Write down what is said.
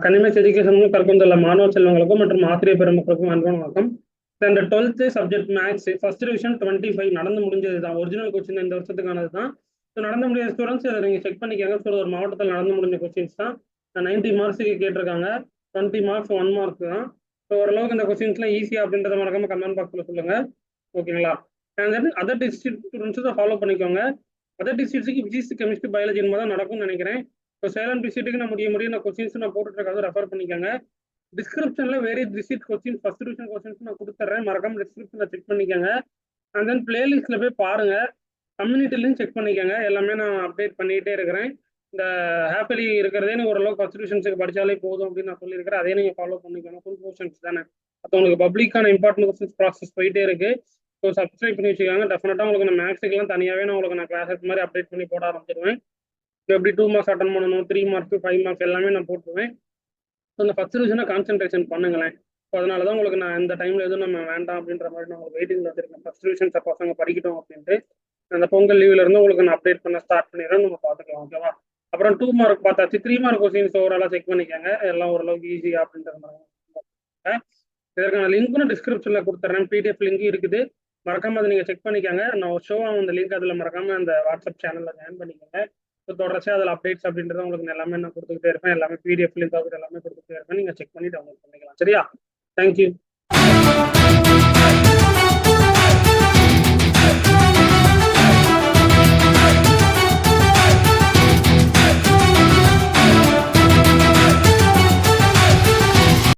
கனிமேஸ் education கற்கொண்டுள்ள மாணவ செல்வங்களுக்கும் மற்றும் ஆசிரியர் பெருமக்களுக்கும் அன்பான வணக்கம். இந்த 12th subject maths first division 25 நடந்து முடிஞ்சது தான். ஒரிஜினல் கொஸ்டின் இந்த வருஷத்துக்கானது தான். ஸோ நடந்து முடிஞ்ச ஸ்டூடெண்ட்ஸ் இதை நீங்கள் செக் பண்ணிக்கோங்க. ஸோ ஒரு மாவட்டத்தில் நடந்து முடிஞ்ச கொஸ்டின்ஸ் தான். 90 மார்க்ஸுக்கு கேட்டிருக்காங்க. 20 மார்க்ஸ் 1 மார்க் தான். ஸோ ஓரளவுக்கு இந்த கொஸ்டின்ஸ்லாம் ஈஸியாக அப்படின்றத மறக்காம கமெண்ட் பாக்ஸில் சொல்லுங்க. ஓகேங்களா? அதர் டிஸ்ட்ரிக்ட் ஸ்டூடெண்ட்ஸும் ஃபாலோ பண்ணிக்கோங்க. அதர் டிஸ்ட்ரிக்ட்ஸுக்கு பிசிக்ஸ் கெமிஸ்ட்ரி பயாலஜி தான் நடக்கும்னு நினைக்கிறேன். இப்போ சேலம் டிஸ்ட்ரிக்ட்டுக்கு நான் முடிய நான் கொஸ்டின்ஸ் நான் போட்டுருக்காது ரெஃபர் பண்ணிக்கோங்க. டிஸ்கிரிப்ஷன்ல வேரிய district question first division questions நான் கொடுத்துட்றேன். மறக்காம டிஸ்கிரிப்ஷன்ல செக் பண்ணிக்கோங்க. அண்ட் தென் பிளேலிஸ்ட்ல போய் பாருங்க. கம்யூனிட்டிலையும் செக் பண்ணிக்கோங்க. எல்லாமே நான் அப்டேட் பண்ணிகிட்டே இருக்கிறேன். இந்த ஹாப்பிலி இருக்கிறதே நீங்கள் ஓரளவுக்கு ஃபர்ஸ்ட் டிவிஷன்ஸுக்கு படித்தாலே போதும் அப்படின்னு நான் சொல்லியிருக்கிறேன். அதே நீங்கள் ஃபாலோ பண்ணிக்கோங்க. ஃபுல் போர்ஷன்ஸ் தானே. அப்போ உங்களுக்கு பப்ளிக்கான இம்பார்ட்டன்ட் கொஸ்டின்ஸ் ப்ராசஸ் போயிட்டே இருக்கு. ஸோ சப்ஸ்கிரைப் பண்ணி வச்சுக்காங்க. டெஃபினட்டாக உங்களுக்கு நான் மேக்ஸுக்கெல்லாம் தனியாகவே நான் உங்களுக்கு நான் கிளாஸஸ் மாதிரி அப்டேட் பண்ணி போட ஆரம்பிச்சிடுவேன். எப்படி 2 மார்க்ஸ் அட்டன் பண்ணணும், 3 மார்க்ஸ் 5 மார்க்ஸ் எல்லாமே நான் போட்டுருவேன். ஸோ இந்த ஃபர்ஸ்ட் டிவிஷனை கான்சென்ட்ரேஷன் பண்ணுங்களேன். ஸோ அதனால தான் உங்களுக்கு நான் இந்த டைமில் எதுவும் நம்ம வேண்டாம் அப்படின்ற மாதிரி நான் உங்களுக்கு வெயிட்டிங்கில் வச்சிருக்கேன். ஃபர்ஸ்ட் டிவிஷன் பசங்க படிக்கட்டும் அப்படின்ட்டு அந்த பொங்கல் லீவ்ல இருந்து உங்களுக்கு நான் அப்டேட் பண்ண ஸ்டார்ட் பண்ணிடுறேன். நம்ம பார்த்துக்கலாம். ஓகேவா? அப்புறம் 2 மார்க் பார்த்தாச்சு. 3 மார்க் கொஸ்டின்ஸ் ஓவராலாக செக் பண்ணிக்கோங்க. எல்லாம் ஓரளவுக்கு ஈஸியாக அப்படின்ற மாதிரி. இதற்கான லிங்க்கும் டிஸ்கிரிப்ஷனில் கொடுத்துட்றேன். பிடிஎஃப் லிங்க் இருக்குது. மறக்காம அதை நீங்கள் செக் பண்ணிக்கோங்க. நான் ஒரு ஷோ அந்த லிங்க் அதில் மறக்காம அந்த வாட்ஸ்அப் சேனலில் ஜாயின் பண்ணிக்கோங்க. தொடர்ச்சியாக அதில் அப்டேட்ஸ் அப்படின்றத உங்களுக்கு எல்லாமே நான் கொடுத்துக்கிட்டே இருப்பேன். எல்லாமே பிடிஎஃப் லிங்க் எல்லாமே கொடுத்துட்டே இருப்பேன். நீங்கள் செக் பண்ணி டவுன்லோட் பண்ணிக்கலாம். சரியா? தேங்க்யூ.